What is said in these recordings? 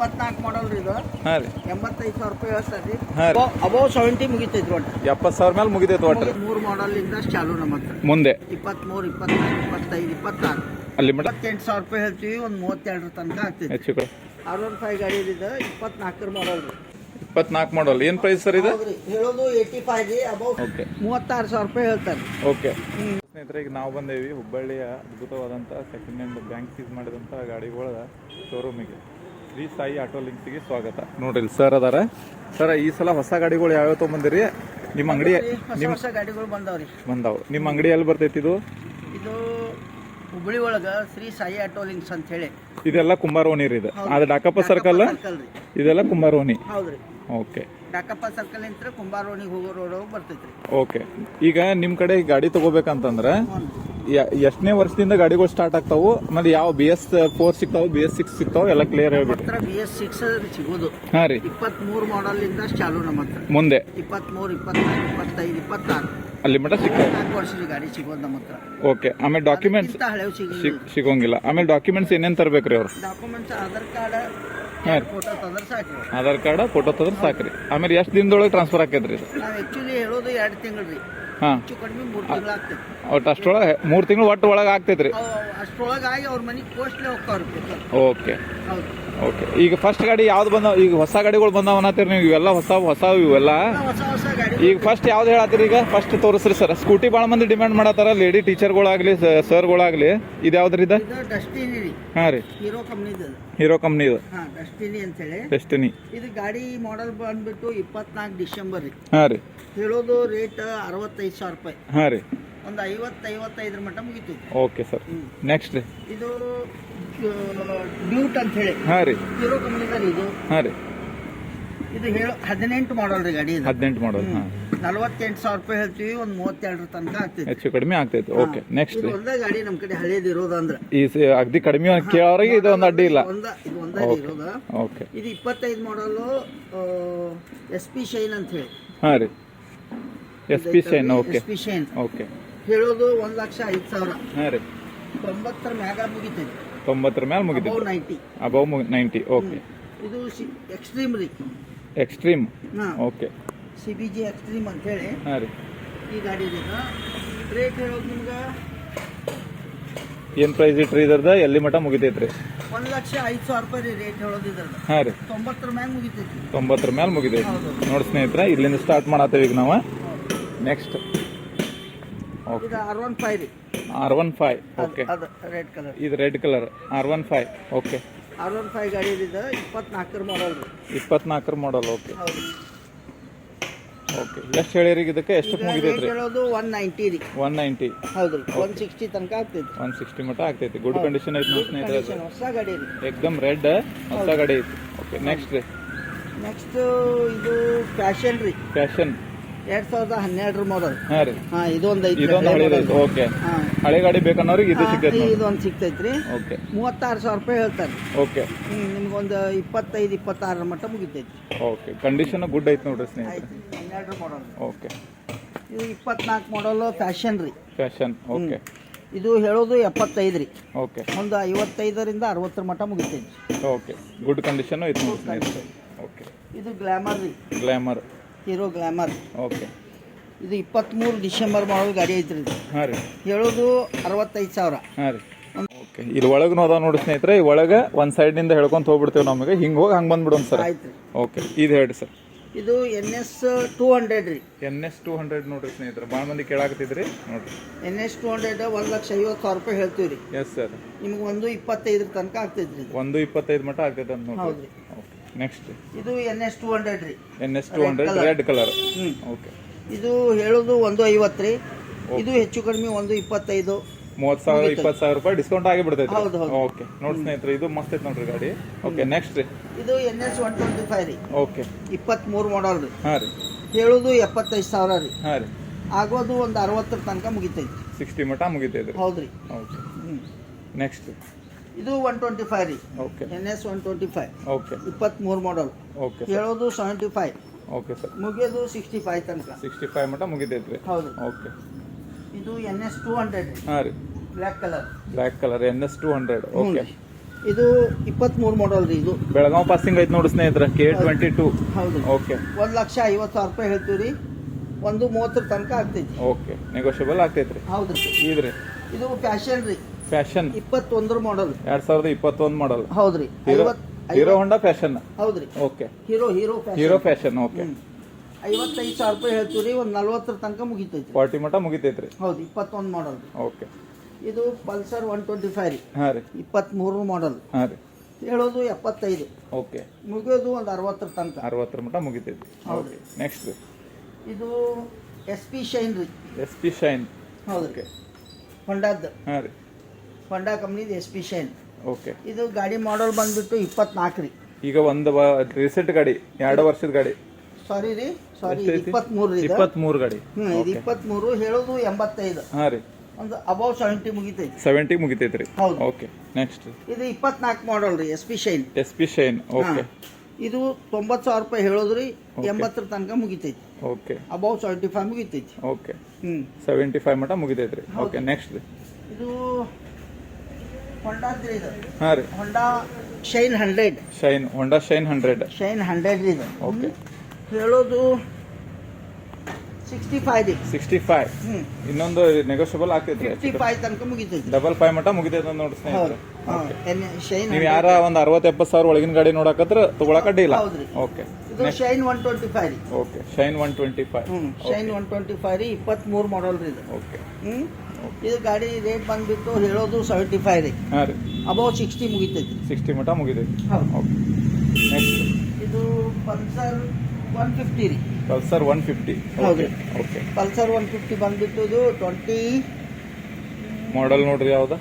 24 ಮಾಡಲ್ ರೀ ಇದು. ಹಾಂ ರೀ 85,000 ರೂಪಾಯಿ ಹೇಳ್ತಾರೆ ರೀ. ಹಾಂ ರೀ ಅಬೌವ್ 70 ಮುಗಿತೈತ್ರಿ ಒಟ್ಟು. 70,000 ಮೇಲೆ ಮುಗಿತೈತೆ ಒಟ್ಟು. 3 ಮಾಡಲ್ ಇಂದ ಚಾಲು ನಮ್ಮ ಹತ್ರ. ಮುಂದೆ 23, 24, 25, 26 ಅಲ್ಲಿ ಮಟ 28,000 ರೂಪಾಯಿ ಹೇಳ್ತೀವಿ. ಒಂದು 32 ತನಕ ಆಗ್ತೈತಿ. ಹೆಚ್ಚು ಕಡೆ R15 ಗಾಡಿ ಇದೆ 24 ಮಾಡಲ್ ರೀ. 24 ಮಾಡಲ್ ಏನು ಪ್ರೈಸ್ ಸರ್ ಇದು? ಹೌದ್ರಿ, ಹೇಳೋದು 85 ರೀ. ಅಬೌವ್ ಓಕೆ 36,000 ರೂಪಾಯಿ ಹೇಳ್ತಾರೆ. ಓಕೆ ಸ್ನೇಹಿತರೆ, ಈಗ ನಾವು ಬಂದೇವಿ ಹುಬ್ಬಳ್ಳಿಯ ಅದ್ಭುತವಾದಂಥ ಸೆಕೆಂಡ್ ಹ್ಯಾಂಡ್ ಬ್ಯಾಂಕ್ ಸೀಸ್ ಮಾಡಿದಂಥ ಗಾಡಿಗಳ ಶೋರೂಮಿಗೆ. ಶ್ರೀ ಸಾಯಿ ಆಟೋ ಲಿಂಕ್ಸಿಗೆ ಸ್ವಾಗತ. ನೋಡ್ರಿ ಸರ್ ಅದಾರ. ಸರ್ ಈ ಸಲ ಹೊಸ ಗಾಡಿಗಳು ಯಾವ್ಯಾವ ತೊಗೊಂಬಂದಿರಿ? ನಿಮ್ಮ ಅಂಗಡಿ ಹೊಸ ಗಾಡಿಗಳು ಬಂದಾವ್ರಿ. ಬಂದಾವು. ನಿಮ್ಮ ಅಂಗಡಿ ಎಲ್ಲಿ ಬರ್ತೈತಿ ಇದು? ಇದು ಹುಬ್ಬಳ್ಳಿ ಒಳಗ ಶ್ರೀ ಸಾಯಿ ಆಟೋ ಲಿಂಕ್ಸ್ ಅಂತ ಹೇಳಿ. ಇದೆಲ್ಲ ಕುಂಬಾರೋಣಿ ರೀ. ಇದು ಅದು ಡಾಕಪ್ಪ ಸರ್ಕಲ್. ಇದೆಲ್ಲ ಕುಂಬಾರೋಣಿ. ಹೌದ್ರಿ. ಓಕೆ. ಡಾಕಪ್ಪ ಸರ್ಕಲ್ ಅಂತ ಕುಂಬಾರೋಣಿಗೆ ಹೋಗೋ ರೋಡ್ ಬರ್ತೈತ್ರಿ. ಓಕೆ. ಈಗ ನಿಮ್ಮ ಕಡೆ ಗಾಡಿ ತಗೋಬೇಕಂತಂದ್ರೆ ಎಷ್ಟನೇ ವರ್ಷದಿಂದ ಗಾಡಿಗಳು ಸ್ಟಾರ್ಟ್ ಆಗ್ತಾವು? ಆಮೇಲೆ ಯಾವ BS4 ಸಿಗ್ತಾವು, BS6 ಸಿಗ್ತಾವು, ಎಲ್ಲ ಕ್ಲಿಯರ್ ಹೇಳ್ಬಿಟ್ಟು. BS6 ಸಿಗೋದು. ಹಾಂ ರೀ 23 ಮಾಡಲ್ ಇಂದ ಚಾಲು ನಮ್ಮ ಹತ್ರ. ಮುಂದೆ 23, 24, 25, 26 ಅಲ್ಲಿ ಮಟ ಸಿಗ್ತಾವೆ. 4 ವರ್ಷದ ಗಾಡಿ ಸಿಗೋದು ನಮ್ಮ ಹತ್ರ. ಓಕೆ. ಆಮೇಲೆ ಡಾಕ್ಯುಮೆಂಟ್ಸ್ ಹಳೆವು ಸಿಗೋಂಗಿಲ್ಲ. ಆಮೇಲೆ ಡಾಕ್ಯುಮೆಂಟ್ಸ್ ಏನೇನು ತರಬೇಕ್ರಿ ಅವ್ರು? ಡಾಕ್ಯುಮೆಂಟ್ಸ್ ಆಧಾರ್ ಕಾರ್ಡ್, ಫೋಟೋ ತಂದ್ರೆ ಸಾಕು. ಆಧಾರ್ ಕಾರ್ಡ್, ಫೋಟೋ ತಂದ್ರೆ ಸಾಕ್ರಿ. ಆಮೇಲೆ ಎಷ್ಟು ದಿನದೊಳಗೆ ಟ್ರಾನ್ಸ್ಫರ್ ಆಕೈತ್ರಿ ಇದು? ನಾವು ಆಕ್ಚುಲಿ ಹೇಳೋದು 2 ತಿಂಗಳು ರೀ. ಹಾಂ, ಹೆಚ್ಚು ಕಡಿಮೆ 3 ತಿಂಗಳು ಆಗ್ತೈತಿ. ಒಟ್ಟು ಅಷ್ಟರೊಳಗೆ 3 ತಿಂಗಳು ಒಟ್ಟು ಒಳಗೆ ಆಗ್ತೈತ್ರಿ. ಅಷ್ಟರೊಳಗಾಗಿ ಅವ್ರ ಮನೆಗೆ ಪೋಸ್ಟ್ಲೇ ಹೋಗ್ತಾವ್ರಿ. ಓಕೆ ಹೌದು. ಓಕೆ. ಈಗ ಫಸ್ಟ್ ಗಾಡಿ ಯಾವ್ದು ಬಂದಾವ? ಈಗ ಹೊಸ ಗಾಡಿಗಳು ಬಂದಾವ ಅನ್ನತ್ತೀರಿ ನೀವು. ಇವೆಲ್ಲ ಹೊಸ ಇವೆಲ್ಲ. ಹೊಸ ಗಾಡಿ. ಈಗ ಫಸ್ಟ್ ಯಾವ್ದು ಹೇಳತ್ತೀರಿ? ಈಗ ಫಸ್ಟ್ ತೋರಿಸ್ರಿ ಸರ್. ಸ್ಕೂಟಿ ಭಾಳ ಮಂದಿ ಡಿಮ್ಯಾಂಡ್ ಮಾಡತ್ತಾರ, ಲೇಡಿ ಟೀಚರ್ಗಳಾಗ್ಲಿ ಸರ್ಗಳಾಗ್ಲಿ. ಇದು ಯಾವ್ದ್ರಿ ಇದು? ಡಸ್ಟಿನಿ ರೀ. ಹಾಂ ರೀ, ಹೀರೋ ಕಂಪ್ನಿದು. ಹೀರೋ ಕಂಪ್ನಿದು. ಹಾಂ, ಡಸ್ಟಿನಿ ಅಂತ ಹೇಳಿ. ಡೆಸ್ಟಿನಿ. ಇದು ಗಾಡಿ ಮಾಡೆಲ್ ಬಂದ್ಬಿಟ್ಟು 24 ಡಿಸೆಂಬರ್ ರೀ. ಹಾಂ ರೀ. ಹೇಳೋದು ರೇಟ್ 65,000 ರೂಪಾಯಿ. ಹಾಂ ರೀ. ಒಂದು 50-55 ಮಟ್ಟ ಮುಗಿತೈತಿ. Okay sir. ನೆಕ್ಸ್ಟ್ ರೀ ಇದು ಡ್ಯೂಟ್ ಅಂತ ಹೇಳಿ. ಹಾಂ ರೀ. ಹೀರೋ ಕಂಪ್ನಿದ ಇದು. ಹಾಂ ರೀ. ಇದು 18 ಮಾಡಲ್ ರೀ ಗಾಡಿ. 18 ಮಾಡಲ್. ಹಾಂ, 48,000 ರೂಪಾಯಿ ಹೇಳ್ತೀವಿ. ಒಂದು 32 ತನಕ ಆಗ್ತೈತಿ. ಹೆಚ್ಚು ಕಡಿಮೆ ಆಗ್ತೈತಿ. ಓಕೆ. ನೆಕ್ಸ್ಟ್ ಇದು ಒಂದೇ ಗಾಡಿ ನಮ್ಮ ಕಡೆ ಹಳೇದು ಇರೋದಂದ್ರೆ. ಈ ಅಗ್ದಿ ಕಡಿಮೆ ಕೇಳೋರಿಗೆ ಇದು ಒಂದು ಅಡ್ಡಿ ಇಲ್ಲ. ಇದು ಒಂದೇ ಇರೋದ. ಓಕೆ. ಇದು 25 ಮಾಡಲು SP ಶೈನ್ ಅಂತ ಹೇಳಿ. ಹಾಂ ರೀ. SP shine. Okay. SP shine. Okay. ಹೇಳೋದು 1,05,000. ಹಾಂ ರೀ. 90 ಮ್ಯಾಗ ಮುಗಿತೈತಿ. 90 ಮೇಲೆ ಮುಗಿತೈತಿ. ಅಬೌವ್ 90. ಅಬೌವ್ 90. ಓಕೆ. ಇದು ಎಕ್ಸ್ಟ್ರೀಮ್ ರೀ. ಎಕ್ಸ್ಟ್ರೀಮ್. ಹಾಂ. ಓಕೆ. CBG ಎಕ್ಸ್ಟ್ರೀಮ್ ಅಂತ ಹೇಳಿ. ಹಾಂ ರೀ. ಈ ಗಾಡಿ ರೇಟ್ ಹೇಳೋದು ನಿಮ್ಗೆ ಏನು ಪ್ರೈಸ್ ಇಟ್ರಿ ಇದ್ರದ? ಎಲ್ಲಿ ಮಟ ಮುಗಿತೈತ್ರಿ? 1,05,000 ರೂಪಾಯಿ ರೀ ರೇಟ್ ಹೇಳೋದು ಇದ್ರದ್ದು. ಹಾಂ ರೀ. 90 ಮ್ಯಾಗ ಮುಗಿತೈತಿ. 90 ಮೇಲೆ ಮುಗಿತೈತಿ. ನೋಡಿ ಸ್ನೇಹಿತರೆ, ಇಲ್ಲಿಂದ ಸ್ಟಾರ್ಟ್ ಮಾಡತ್ತೇವೆ ಈಗ ನಾವು. Next okay. ಇದು R15 ರೀ. R15. ಓಕೆ. ಅದು ರೆಡ್ ಕಲರ್. ಇದು red colour R15. Okay. R15 ಗಾಡಿ ಇದೆ 24 ಮಾಡಲ್ ರೀ. 24 ಮಾಡಲ್. ಓಕೆ. ಹೌದು. ಓಕೆ. ಎಷ್ಟು ಹೇಳಿರಿ ಇದಕ್ಕೆ? ಎಷ್ಟಕ್ಕೆ ಮುಗಿತೈತ್ರಿ? ಹೇಳೋದು 190 ರೀ. 190. ಹೌದ್ರಿ. 160 ತನಕ ಆಗ್ತೈತಿ. 160 ಮಟ ಆಗ್ತೈತಿ. ಗುಡ್ ಕಂಡೀಷನ್ ಐತಿ ನೋಡಿ ಸ್ನೇಹಿತರೆ. ಹೊಸ ಗಾಡಿ ರೀ. ಎಕ್ದಮ್ ರೆಡ್ ಹೊಸ ಗಾಡಿ ಐತಿ. ಓಕೆ. ನೆಕ್ಸ್ಟ್ ರೀ. ನೆಕ್ಸ್ಟ್ ಇದು ಫ್ಯಾಷನ್ ರೀ. ಫ್ಯಾಷನ್ 2012 ಮಾಡಲ್. ಹಾಂ ರೀ. ಹಾಂ, ಇದೊಂದು ಐತಿ. ಇದೊಂದು ಹಳೆದೈತಿ. ಓಕೆ. ಹಾಂ, ಹಳೆ ಗಾಡಿ ಬೇಕನ್ನೋರಿಗೆ ಇದು ಸಿಗ್ತೈತಿ. ಇದೊಂದು ಸಿಗ್ತೈತ್ರಿ. ಓಕೆ. 36,000 ರೂಪಾಯಿ ಹೇಳ್ತಾರೆ. ಓಕೆ. ನಿಮ್ಗೊಂದು 25-26 ಮಟ್ಟ ಮುಗಿತೈತಿ. ಓಕೆ. ಕಂಡೀಷನ್ ಗುಡ್ ಐತಿ ನೋಡ್ರಿ ಸ್ನೇಹಿತರೆ. 12 ಮಾಡಲ್. ಓಕೆ. ಇದು 24 ಮಾಡಲ್ ಫ್ಯಾಷನ್ ರೀ. ಫ್ಯಾಷನ್. ಓಕೆ. ಇದು ಹೇಳೋದು 75 ರೀ. ಓಕೆ. ಒಂದು 55ರಿಂದ 60 ಮಟ್ಟ ಮುಗಿತೈತಿ. ಓಕೆ. ಗುಡ್ ಕಂಡೀಷನ್ ಐತಿ ನೋಡಿ ಸ್ನೇಹಿತರೆ. ಓಕೆ. ಇದು ಗ್ಲಾಮರ್ ರೀ. ಗ್ಲಾಮರ್. Hero glamour. ಓಕೆ. ಇದು 23 ಡಿಸೆಂಬರ್ ಮಾಡಲ್ ಗಾಡಿ ಐತ್ರಿ. ಹಾಂ ರೀ. ಹೇಳೋದು 65,000. ಹಾಂ ರೀ. ಓಕೆ. ಇಲ್ಲಿ ಒಳಗೂ ಅದಾವ ನೋಡಿ ಸ್ನೇಹಿತರೆ. ಈ ಒಳಗೆ ಒಂದು ಸೈಡ್ನಿಂದ ಹೇಳ್ಕೊಂತ ಹೋಗ್ಬಿಡ್ತೇವೆ ನಮಗೆ. ಹಿಂಗೆ ಹೋಗಿ ಹಂಗೆ ಬಂದ್ಬಿಡೋಣ ಸರ್. ಆಯ್ತು ರೀ. ಓಕೆ. ಇದು ಹೇಳಿ ಸರ್. ಇದು NS 200 ರೀ. NS 200 ನೋಡ್ರಿ ಸ್ನೇಹಿತರೆ. ಭಾಳ ಮಂದಿ ಕೇಳಾಕತ್ತಿದ್ರಿ ನೋಡ್ರಿ. NS 200 1,50,000 ರೂಪಾಯಿ ಹೇಳ್ತೀವಿ ರೀ. Yes sir. ನಿಮ್ಗೆ 1.25 ತನಕ ಆಗ್ತೈತ್ರಿ. 1.25 ಮಟ ಆಗ್ತೈತೆ ಅಂತ ನೋಡ್ರಿ. ಹೌದ್ರಿ. ಓಕೆ. ನೆಕ್ಸ್ಟ್ ಇದು NS 200 ರೀ. NS 200 red colour. ಓಕೆ. ಇದು ಹೇಳೋದು 150 ರೀ. ಇದು ಹೆಚ್ಚು ಕಡಿಮೆ 1.25. 30,000 20,000 ರೂಪಾಯಿ ಡಿಸ್ಕೌಂಟ್ ಆಗಿ ಬಿಡ್ತೈತೆ. ಹೌದು ಹೌದು. ಓಕೆ. ನೋಡಿ ಸ್ನೇಹಿತರೆ, ಇದು ಮಸ್ತ್ ಐತೆ ನೋಡ್ರಿ ಗಾಡಿ. ಓಕೆ. ನೆಕ್ಸ್ಟ್ ರೀ. ಇದು NS 125 ರೀ. ಓಕೆ. 23 ಮಾಡಲ್ ರೀ. ಹಾಂ ರೀ. ಹೇಳೋದು 75,000 ರೀ. ಹಾಂ ರೀ. ಆಗೋದು ಒಂದು 60 ತನಕ ಮುಗಿತೈತಿ. 60 ಮಟ ಮುಗಿತೈತ್ರಿ. ಹೌದ್ರಿ. ಓಕೆ. ನೆಕ್ಸ್ಟ್ ಇದು 125 ರೀ. ಓಕೆ. NS 125. ಓಕೆ. 23 ಮಾಡಲ್. ಓಕೆ. ಹೇಳೋದು 75. Okay sir. ಮುಗಿಯೋದು 65 ತನಕ. 65 ಮಟ ಮುಗಿತೈತ್ರಿ. ಹೌದು. ಓಕೆ. ಇದು NS 200 ರೀ. ಹಾಂ ರೀ. Black colour. Black colour NS 200. Okay. ಇದು 23 ಮಾಡಲ್ ರೀ ಇದು. ಬೆಳಗಾವ್ ಪಾಸಿಂಗ್ ಐತಿ ನೋಡಿ ಸ್ನೇಹಿತರೆ, K22. ಹೌದು. ಓಕೆ. 1,50,000 ರೂಪಾಯಿ ಹೇಳ್ತೀವಿ ರೀ. 1:30 ತನಕ ಆಗ್ತೈತಿ. ಓಕೆ, ನೆಗೋಷಿಯಬಲ್ ಆಗ್ತೈತ್ರಿ. ಹೌದ್ರಿ. ಇದ್ರಿ ಇದು ಫ್ಯಾಷನ್ ರೀ. ಫ್ಯಾಷನ್ 21 ಮಾಡಲ್. 2021 ಮಾಡಲ್. ಹೌದ್ರಿ. Hero Honda fashion. ಹೌದ್ರಿ. ಓಕೆ. Hero fashion. ಓಕೆ. 55,000 ರೂಪಾಯಿ ಹೇಳ್ತೀವಿ ರೀ. 40 ತನಕ ಮುಗಿತೈತಿ. 40 ಮಟ ಮುಗಿತೈತ್ರಿ. ಹೌದು, 21 ಮಾಡಲ್. ಓಕೆ. ಇದು ಪಲ್ಸರ್ 125 ರೀ. ಹಾಂ ರೀ. 23 ಮಾಡಲ್. ಹಾಂ ರೀ. ಹೇಳೋದು 75. ಓಕೆ. ಮುಗಿಯೋದು ಒಂದು 60 ತನಕ. 60 ಮಟ ಮುಗಿತೈತಿ. ಹೌದ್ರಿ. ನೆಕ್ಸ್ಟ್ ರೀ. ಇದು SP ಶೈನ್ ರೀ. SP shine. ಹೌದ್ರಿ. ಹೊಂಡಾದ. ಹಾಂ ರೀ. ಹೊಂಡಾ ಕಂಪ್ನಿದು SP ಶೈನ್. ಓಕೆ. ಇದು ಗಾಡಿ ಮಾಡಲ್ ಬಂದ್ಬಿಟ್ಟು 24 ರೀ. ಈಗ ಒಂದು ರೀಸೆಂಟ್ ಗಾಡಿ, 2 ವರ್ಷದ ಗಾಡಿ. ಸಾರಿ 23 ರೀ. 23 ಗಾಡಿ. ಇದು 23. ಹೇಳೋದು 85. ಹಾಂ ರೀ. ಒಂದು ಅಬೌವ್ 70 ಮುಗಿತೈತಿ. 70 ಮುಗಿತೈತ್ರಿ. ಹೌದು. ಓಕೆ. ನೆಕ್ಸ್ಟ್. ಇದು 24 ಮಾಡಲ್ ರೀ. SP shine. ಶೈನ್. ಓಕೆ. ಇದು 90,000 ರೂಪಾಯಿ ಹೇಳೋದ್ರಿ. 80 ತನಕ ಮುಗಿತೈತಿ. ಓಕೆ. ಅಬೌವ್ 75 ಮುಗಿತೈತಿ. ಓಕೆ. 75 ಮಟ ಮುಗಿತೈತ್ರಿ. ಓಕೆ. ನೆಕ್ಸ್ಟ್. ಇದು ಹೊಂಡಾದ್ರಿ ಇದು. ಹಾಂ ರೀ. ಹೊಂಡಾ ಶೈನ್ 100. ಹೋಂಡಾ ಶೈನ್ 100. ಶೈನ್ 100 ರೀ ಇದು. ಓಕೆ. ಹೇಳೋದು 65 ರೀ. 65. ಇನ್ನೊಂದು ನೆಗೋಷಿಯಬಲ್ ಆಗ್ತೈತ್ರಿ. 55 ತನಕ ಮುಗಿತೈತಿ. 55 ಮಟ ಮುಗಿತೈತೆ ನೋಡಿ ಸ್ನೇಹಿತರೆ. ಶೈನ್ ನೀವು ಯಾರ ಒಂದು 60-70 ಸಾವಿರ ಒಳಗಿನ ಗಾಡಿ ನೋಡಕತ್ರ ತಗೊಳಕ್ ಅಡ್ಡಿಲ್ಲ. ಹೌದ್ರಿ. ಓಕೆ. ಇದು ಶೈನ್ 125 ರೀ. ಓಕೆ. ಶೈನ್ 125. ಶೈನ್ 125 ರೀ. 23 ಮಾಡಲ್ ರೀ ಇದು. ಓಕೆ. ಇದು ಗಾಡಿ ರೇಟ್ ಬಂದ್ಬಿಟ್ಟು ಹೇಳೋದು 75 ರೀ. ಹಾಂ ರೀ. ಅಬೌವ್ 60 ಮುಗಿತೈತಿ. 60 ಮಟ ಮುಗಿತೈತಿ. ಹೌದು. ಓಕೆ. ನೆಕ್ಸ್ಟ್. ಇದು ಪಲ್ಸರ್ 150 ರೀ. ಪಲ್ಸರ್ 150. ಹೌದು. ಓಕೆ. ಪಲ್ಸರ್ 150 ಬಂದ್ಬಿಟ್ಟು ಇದು 23 ಮಾಡಲ್ ನೋಡ್ರಿ. ಯಾವ್ದು?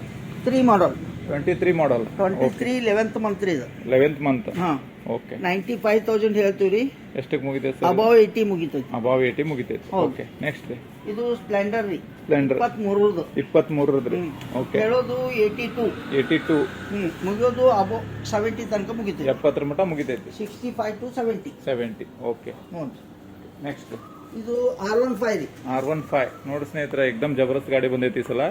ಮಾಡಲ್. 23 ಮಾಡಲ್. 23 11th ಮಂತ್ ರೀ ಇದು. 11th month. ಹಾಂ. ಓಕೆ. 95,000 ಹೇಳ್ತೀವಿ ರೀ. ಎಷ್ಟಕ್ಕೆ ಮುಗಿತೈತೆ ಸರ್? ಅಬೌವ್ 80 ಮುಗಿತೈತಿ. ಅಬೌವ್ 80 ಮುಗಿತೈತಿ. ಹೌದು. ಓಕೆ. ನೆಕ್ಸ್ಟ್. ಇದು ಸ್ಪ್ಲೆಂಡರ್ ರೀ. ಸ್ಪ್ಲೆಂಡರ್ 23 23 ರೀ. ಓಕೆ. ಹೇಳೋದು 82. ಮುಗಿಯೋದು ಅಬೌವ್ 70 ತನಕ ಮುಗಿತೈತಿ. 70 ಮಟ ಮುಗಿತೈತಿ. 65 to 70. 70. ಓಕೆ. ಹ್ಞೂ. ನೆಕ್ಸ್ಟ್. ಇದು R15 ರೀ. R15 ನೋಡಿ ಸ್ನೇಹಿತರೆ, ಎಕ್ದಮ್ ಜಬರ್ದಸ್ತ್ ಗಾಡಿ ಬಂದೈತಿ ಈ ಸಲ.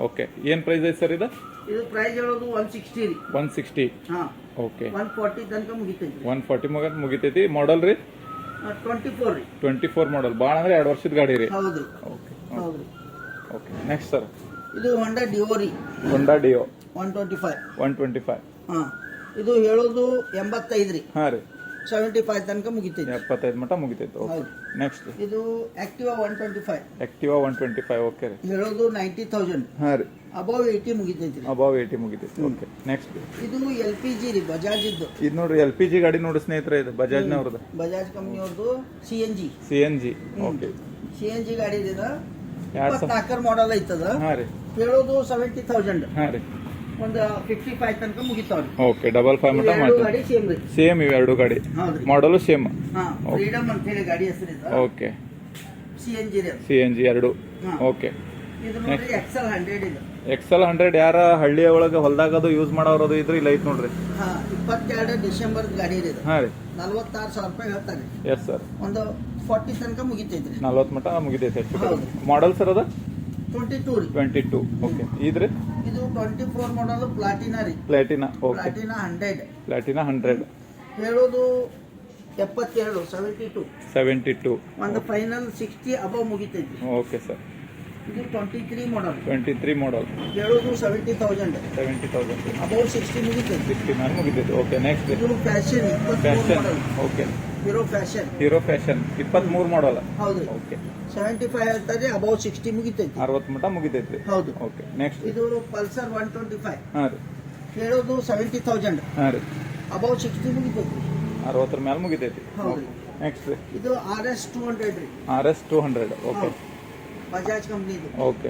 ಓಕೆ. ಏನ್ ಪ್ರೈಸ್ ಐತಿ ಸರ್ ಇದು? ಇದು ಪ್ರೈಸ್ ಹೇಳೋದು 160 ರೀ. 160. ಹಾಂ. ಓಕೆ. 140 ತನಕ ಮುಗಿತೈತಿ. 140 ಮುಗಿತೈತಿ. ಮಾಡಲ್ ರೀ? 24 ರೀ. 24 ಮಾಡಲ್. ಭಾಳ ಅಂದ್ರೆ 2 ವರ್ಷದ ಗಾಡಿ ರೀ. ಹೌದ್ರಿ. ಓಕೆ. ಹೌದ್ರಿ. ಓಕೆ. Next sir. ಇದು ಹೊಂಡಾ ಡಿಯೋ ರೀ. ಹೋಂಡಾ ಡಿಯೋ 125. 125. ಹಾಂ. ಇದು ಹೇಳೋದು 85 ರೀ. ಹಾಂ ರೀ. 75 ತನಕ ಮುಗಿತೈತಿ. 75 ಮಟ ಮುಗಿತೈತಿ. ಓಕೆ. ಹೌದು. ನೆಕ್ಸ್ಟ್. ಇದು ಆಕ್ಟಿವಾ 125. ಆಕ್ಟಿವಾ 125. ಓಕೆ ರೀ. ಹೇಳೋದು 90,000. ಹಾಂ ರೀ. ಅಬೌವ್ 80 ಮುಗಿತೈತಿ. ಅಬೌವ್ 80 ಮುಗಿತೈತಿ. ಓಕೆ. ನೆಕ್ಸ್ಟ್. ಇದು LPG ರೀ. ಬಜಾಜ್ ಇದ್ದು. ಇದು ನೋಡ್ರಿ LPG ಗಾಡಿ ನೋಡಿ ಸ್ನೇಹಿತರೆ, ಇದು ಬಜಾಜ್ನವ್ರದ್ದು. ಬಜಾಜ್ ಕಂಪ್ನಿಯವ್ರದ್ದು CNG. ಓಕೆ. CNG ಗಾಡಿ ಇದೆ. 2004 24 ಮಾಡಲ್ ಐತದ. ಹಾಂ ರೀ. ಹೇಳೋದು 70,000. ಹಾಂ ರೀ. ಒಂದು 55 ತನಕ ಮುಗಿತಾವ್ರಿ. ಓಕೆ. 55 ಮಟ ಗಾಡಿ ಮಾಡ್ತೀವಿ. ಸೇಮ್ ರೀ. ಸೇಮ್ ಇವು 2 ಗಾಡಿ. ಹೌದ್ರಿ. ಮಾಡಲು ಸೇಮ್. ಹಾಂ. ಫ್ರೀಡಮ್ ಅಂತ ಹೇಳಿ ಗಾಡಿ ಹೆಸರಿದೆ. ಓಕೆ. CNG ರೀ. CNG 2. ಹಾಂ. ಓಕೆ. ಇದು ನೋಡ್ರಿ XL 100 ಇದೆ. XL 100 ಯಾರ ಹಳ್ಳಿಯ ಒಳಗೆ ಹೊಲದಾಗದು ಯೂಸ್ ಮಾಡೋರದು ಇದ್ರೆ ಇಲ್ಲ ಐತ್ ನೋಡ್ರಿ. ಹಾಂ. 22 ಡಿಸೆಂಬರ್ ಗಾಡಿ ಇದೆ. ಹಾಂ ರೀ. 46,000 ರೂಪಾಯಿ ಹೇಳ್ತಾರೆ. Yes sir. ಒಂದು 40 ತನಕ ಮುಗಿತೈತ್ರಿ. 40 ಮಟ ಮುಗಿತೈತೆ ಹೆಚ್ಚು. ಹೌದು. ಮಾಡಲ್ ಸರ್ ಅದ 22 ರೀ. 22. ಓಕೆ. ಇದ್ರಿ? ಇದು 24 ಮಾಡಲ್ ಪ್ಲಾಟಿನಾ ರೀ. ಪ್ಲಾಟಿನಾ. ಓಕೆ. ಪ್ಲಾಟಿನಾ 100. ಪ್ಲಾಟಿನಾ 100. ಹೇಳೋದು 72. 72. 72. ಒಂದು ಫೈನಲ್ 60 ಅಬೌವ್ ಮುಗಿತೈತಿ. Okay sir. ಇದು 23 ಮಾಡಲ್. 23 ಮಾಡಲ್. ಹೇಳೋದು 70,000. 70,000. ಅಬೌವ್ 60 ಮುಗಿತೈತಿ. 60 ಮೇಲೆ ಮುಗಿತೈತಿ. ಓಕೆ. ನೆಕ್ಸ್ಟ್. ಇದು ಫ್ಯಾಷನ್ 23 ಫ್ಯಾಷನ್. ಮಾಡಲ್. ಓಕೆ. Hero fashion. 23 ಮಾಡಲ್. ಹೌದು. ಓಕೆ. 75 ಹೇಳ್ತಾರೆ. ಅಬೌವ್ 60 ಮುಗಿತೈತಿ. 60 ಮಟ ಮುಗಿತೈತ್ರಿ. ಹೌದು. ಓಕೆ. ನೆಕ್ಸ್ಟ್. ಇದು ಪಲ್ಸರ್ 125. ಹಾಂ ರೀ. ಹೇಳೋದು 70,000. ಹಾಂ ರೀ. ಅಬೌವ್ 60 ಮುಗಿತೈತಿ. 60 ಮೇಲೆ ಮುಗಿತೈತಿ. ಹೌದು. ನೆಕ್ಸ್ಟ್. ಇದು RS 200 ರೀ. RS 200. ಓಕೆ. ಬಜಾಜ್ ಕಂಪ್ನಿದು. ಓಕೆ.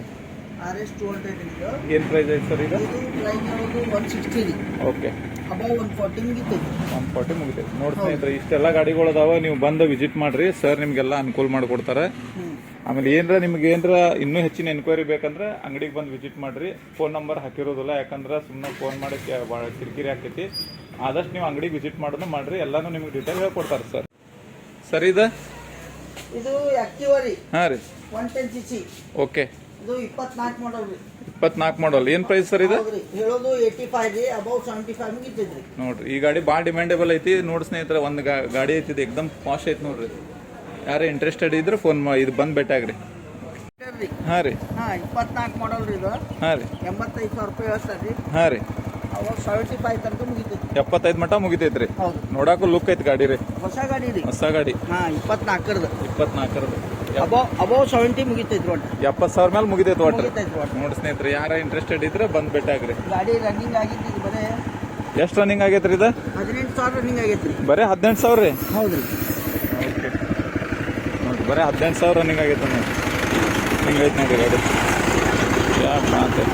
RS 200 ಇದು. ಏನು ಪ್ರೈಸ್ ಐತೆ ಸರ್ ಈಗ? ಇದು ಪ್ರೈಸ್ ಹೇಳೋದು 160 ರೀ. ಓಕೆ. ಅಬೌವ್ 140 ಮುಗಿತೈತಿ. 140 ಮುಗಿತೈತಿ. ನೋಡಿ ಸ್ನೇಹಿತರೆ, ಇಷ್ಟೆಲ್ಲ ಗಾಡಿಗಳು ಅದಾವ. ನೀವು ಬಂದು ವಿಸಿಟ್ ಮಾಡ್ರಿ. ಸರ್ ನಿಮ್ಗೆಲ್ಲ ಅನುಕೂಲ ಮಾಡಿಕೊಡ್ತಾರೆ. ಆಮೇಲೆ ನಿಮ್ಗೆ ಏನರ ಇನ್ನೂ ಹೆಚ್ಚಿನ ಎನ್ಕ್ವೈರಿ ಬೇಕಂದ್ರೆ ಅಂಗಡಿಗೆ ಬಂದು ವಿಸಿಟ್ ಮಾಡ್ರಿ. ಫೋನ್ ನಂಬರ್ ಹಾಕಿರೋದಿಲ್ಲ, ಯಾಕಂದ್ರೆ ಸುಮ್ಮನೆ ಫೋನ್ ಮಾಡಿ ಭಾಳ ಕಿರಿಕಿರಿ ಆಗ್ತೈತಿ. ಆದಷ್ಟು ನೀವು ಅಂಗಡಿಗೆ ವಿಸಿಟ್ ಮಾಡೋದು ಮಾಡ್ರಿ. ಎಲ್ಲಾನು ನಿಮ್ಗೆ ಡೀಟೇಲ್ ಹೇಳ್ಕೊಡ್ತಾರೆ ಸರ್. ಸರ್ ಇದು ಆಕ್ಟಿವಾ ರೀ. ಹಾಂ ರೀ. 110cc. ಓಕೆ. ಇದು 24 ಮಾಡಲ್ ರೀ. 24 ಮಾಡಲ್. ಏನು ಪ್ರೈಸ್ ಸರ್ ಇದು? ಹೌದ್ರಿ, ಹೇಳೋದು 85 ರೀ, ಅಬೌವ್ 75 ಮುಗಿತೈತ್ರಿ. ನೋಡ್ರಿ ಈ ಗಾಡಿ ಭಾಳ ಡಿಮ್ಯಾಂಡೇಬಲ್ ಐತಿ. ನೋಡಿ ಸ್ನೇಹಿತರೆ, ಒಂದು ಗಾಡಿ ಐತಿ, ಇದು ಎಕ್ದಮ್ ಪಾಶ್ ಐತಿ ನೋಡ್ರಿ. ಯಾರೇ ಇಂಟ್ರೆಸ್ಟೆಡ್ ಇದ್ರೆ ಫೋನ್ ಇದು ಬಂದು ಭೇಟಿಯಾಗ್ರಿ. ಹಾಂ ರೀ. 24 ಮಾಡಲ್ ರೀ ಇದು. ಹಾಂ ರೀ. 85,000 ರೂಪಾಯಿ ಹೇಳ್ತಾರೆ ರೀ. ಹಾಂ ರೀ. ಅವಾಗ 75 ತನಕ ಮುಗಿತೈತಿ. 75 ಮಟ ಮುಗಿತೈತ್ರಿ. ಹೌದು. ನೋಡಾಕು ಲುಕ್ ಐತಿ ಗಾಡಿ ರೀ. ಹೊಸ ಗಾಡಿ ರೀ. ಹೊಸ ಗಾಡಿ. 24 24 ಅಬೌವ್ 70 ಮುಗಿತೈತ್ರಿ. ಒಟ್ಟು 70,000 ಮೇಲೆ ಮುಗಿತೈತಿ ಒಟ್ಟು. ಮುಗಿತೈತ್ರಿ ಒಟ್ಟು. ನೋಡಿ ಸ್ನೇಹಿತರೆ, ಯಾರ ಇಂಟ್ರೆಸ್ಟೆಡ್ ಇದ್ರೆ ಬಂದು ಭೇಟಿಯಾಗ್ರಿ. ಗಾಡಿ ರನ್ನಿಂಗ್ ಆಗಿದ್ದು ಇದು ಬರೇ ಎಷ್ಟು ರನ್ನಿಂಗ್ ಆಗೈತ್ರಿ ಇದು? 18,000 ರನ್ನಿಂಗ್ ಆಗೈತ್ರಿ. ಬರೀ 18,000 ರೀ? ಹೌದ್ರಿ. ಓಕೆ ನೋಡಿ, ಬರೀ 18,000 ರನ್ನಿಂಗ್ ಆಗೈತೆ ನೋಡಿ. ಹಿಂಗೈತೆ ನೋಡಿ ಗಾಡಿ. ಯಾ ಮಾತೆ.